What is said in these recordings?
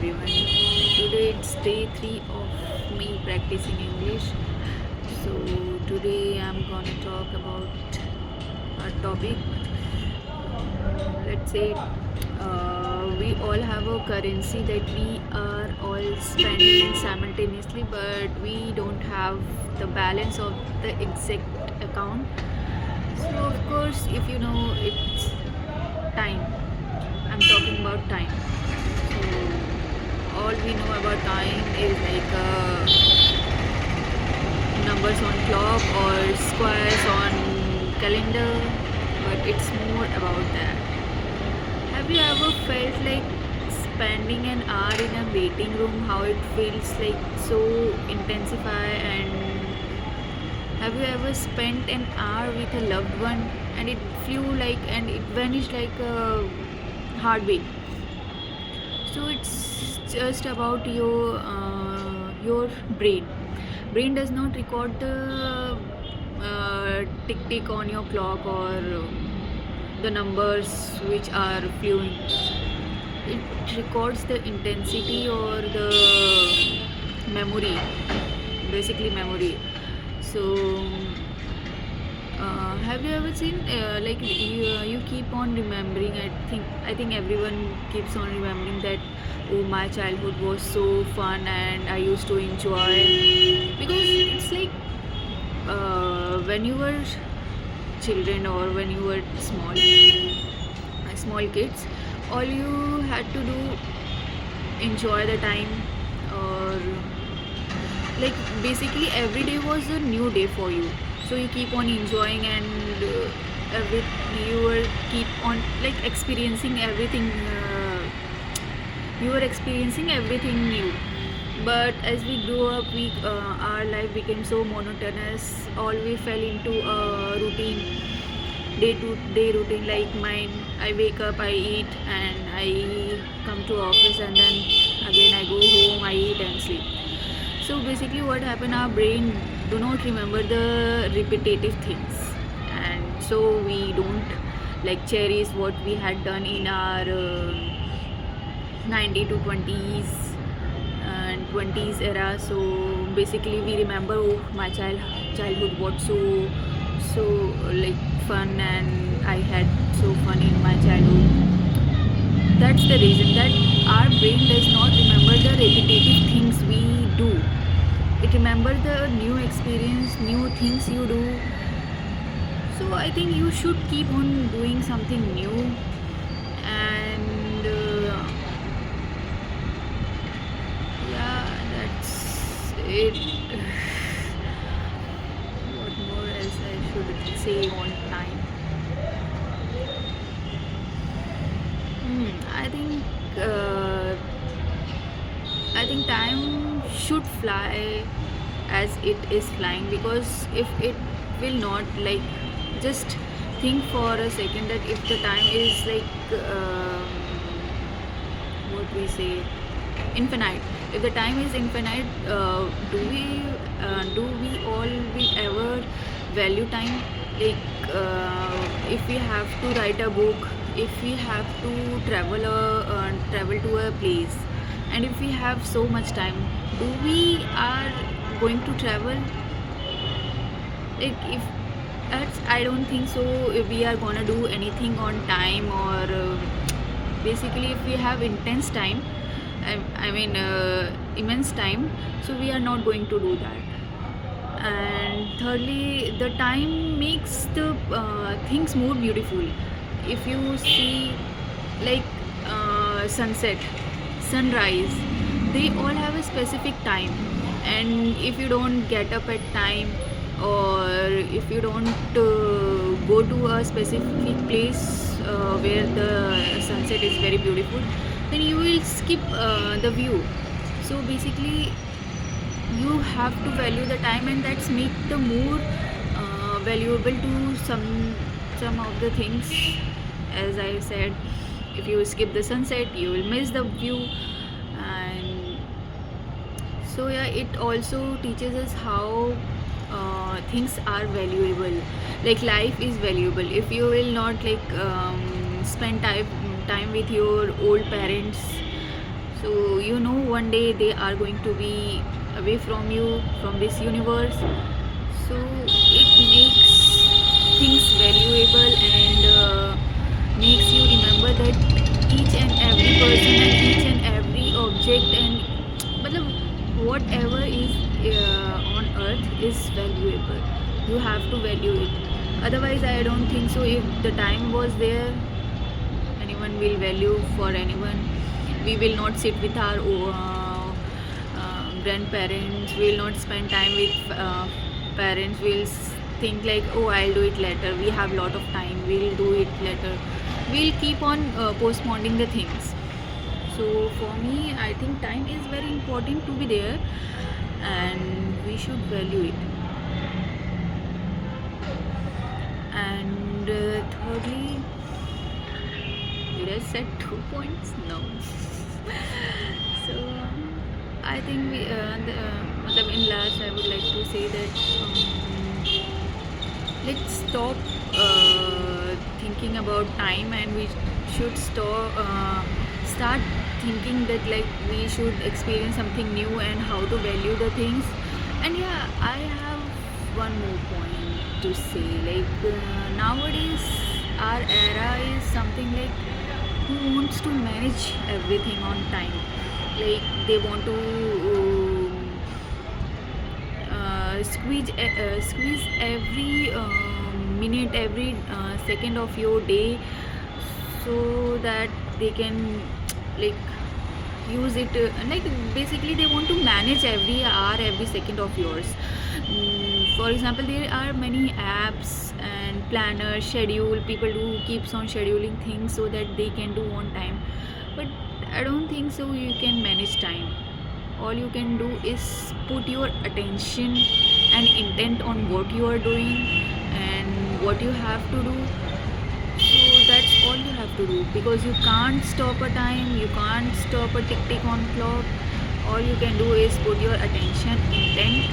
everyone. Today it's day 3 of me practicing English. So today I'm gonna talk about a topic. Let's say we all have a currency that we are all spending simultaneously, but we don't have the balance of the exact account. So of course, if you know, it's time. I'm talking about time. So all we know about time is like numbers on clock or squares on calendar, but it's more about that. Have you ever felt like spending an hour in a waiting room, how it feels like so intensify? And have you ever spent an hour with a loved one and it flew like and it vanished like a heartbeat? So it's just about your brain. Brain does not record the tick tick on your clock or the numbers which are flowing. It records the intensity or the memory, basically memory. So have you ever seen like you keep on remembering? I think everyone keeps on remembering that. Oh, my childhood was so fun and I used to enjoy because it's like when you were children or when you were small kids, all you had to do enjoy the time or like basically every day was a new day for you, so you keep on enjoying and every you were keep on like experiencing everything, you were experiencing everything new. But as we grew up, we our life became so monotonous. All we fell into a routine, day to day routine like mine. I wake up, I eat, and I come to office, and then again I go home, I eat and sleep. So basically what happened, our brain do not remember the repetitive things, and so we don't like cherish what we had done in our 90 to 20s and 20s era. So basically we remember, oh, my childhood was so like fun and I had so fun in my childhood. That's the reason that our brain does not remember the repetitive things we do. It remember the new experience, new things you do. So I think you should keep on doing something new. And yeah, that's it. What more else I should say on time? I think time should fly as it is flying, because if it will not, like, just think for a second that if the time is like what we say infinite, if the time is infinite, do we all will ever value time? Like if we have to write a book, if we have to travel to a place, and if we have so much time, do we are going to travel? Like, if that's, I don't think so if we are gonna do anything on time, or basically if we have intense time, I mean immense time, so we are not going to do that. And thirdly, the time makes the things more beautiful. If you see, like, sunset, sunrise, they all have a specific time. And if you don't get up at time, or if you don't go to a specific place where the sunset is very beautiful, then you will skip the view. So basically you have to value the time, and that's make the more valuable to some of the things. As I said, if you skip the sunset, you will miss the view. And so yeah, it also teaches us how things are valuable. Like, life is valuable. If you will not like spend time with your old parents, So you know one day they are going to be away from you, from this universe. So it makes things valuable and makes you remember that each and every person and each and every object and matlab, whatever is on earth is valuable. You have to value it. Otherwise, I don't think so. If the time was there, anyone will value for anyone. We will not sit with our grandparents. We will not spend time with parents. We'll think like, oh, I'll do it later. We have lot of time. We'll do it later. We'll keep on postponing the things. So for me, I think time is very important to be there, and we should value it. And thirdly, did I set 2 points? No. So I think in last I would like to say that let's stop thinking about time, and we should start thinking that like we should experience something new and how to value the things. And yeah, I have one more point to say, like nowadays our era is something like who wants to manage everything on time. Like they want to squeeze every minute, every second of your day, so that they can like use it like basically they want to manage every hour, every second of yours. For example, there are many apps and planners, schedule, people who keeps on scheduling things so that they can do on time. But I don't think so you can manage time. All you can do is put your attention and intent on what you are doing and what you have to do. So that's all you have to do, because you can't stop a time, you can't stop a tick on clock. All you can do is put your attention, intent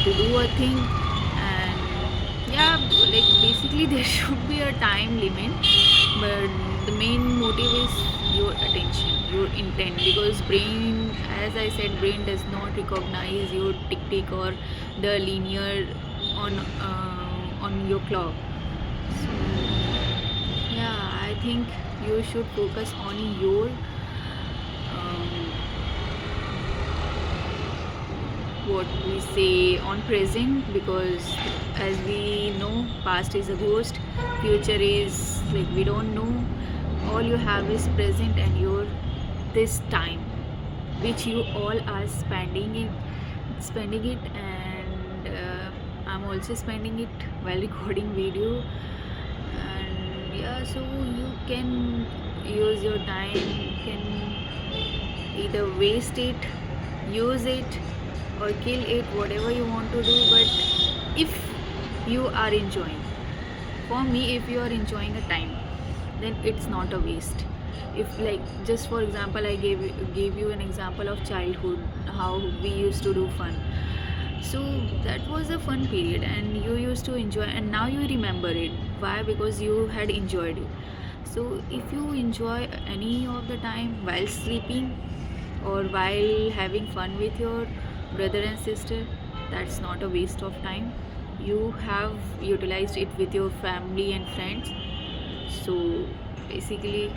to do a thing. And yeah, like basically there should be a time limit, but the main motive is your attention, your intent, because brain, as I said, brain does not recognize your tick or the linear on your clock. So yeah, I think you should focus on your what we say on present, because as we know, past is a ghost, future is like we don't know. All you have is present and your this time which you all are spending it. And I'm also spending it while recording video. And yeah, so you can use your time, you can either waste it, use it, or kill it, whatever you want to do. But if you are enjoying, for me, if you are enjoying a time, then it's not a waste. If like just for example, I gave you an example of childhood, how we used to do fun. So that was a fun period and you used to enjoy, and now you remember it. Why? Because you had enjoyed it. So if you enjoy any of the time while sleeping or while having fun with your brother and sister, that's not a waste of time. You have utilized it with your family and friends. So basically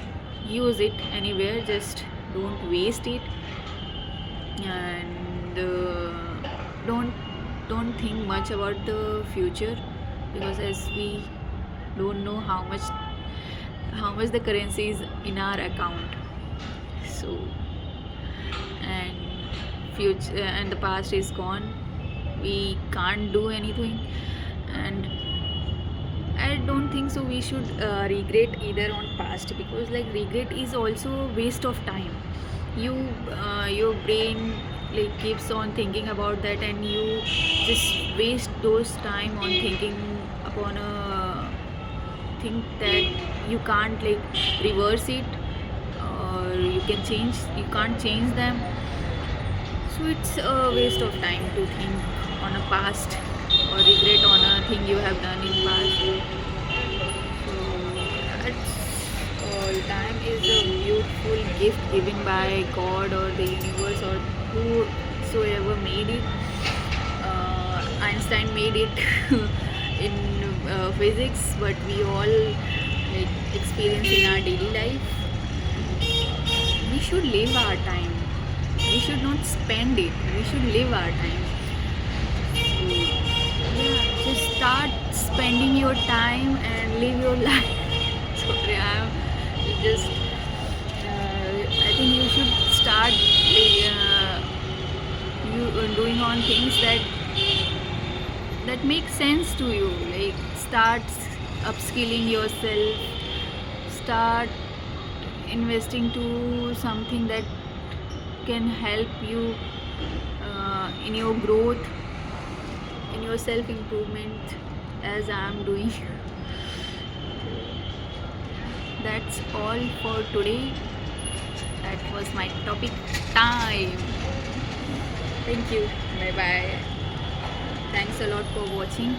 use it anywhere, just don't waste it. And don't think much about the future, because as we don't know how much the currency is in our account. So and future and the past is gone, we can't do anything. And I don't think so we should regret either on past, because like regret is also waste of time. Your brain like keeps on thinking about that, and you just waste those time on thinking upon a thing that you can't like reverse it, or you can't change them. So it's a waste of time to think on a past or regret on a thing you have done in past. So that's all. time is a beautiful gift given by God or the universe or whosoever made it. Einstein made it in physics, but we all like experience in our daily life. We should live our time. We should not spend it. We should live our time. So, yeah, just start spending your time and live your life. Sorry, I'm just. I think you should start doing on things that make sense to you. Like start upskilling yourself. Start investing to something that can help you in your growth, in your self improvement, as I am doing. That's all for today. That was my topic time. Thank you. Bye bye. Thanks a lot for watching.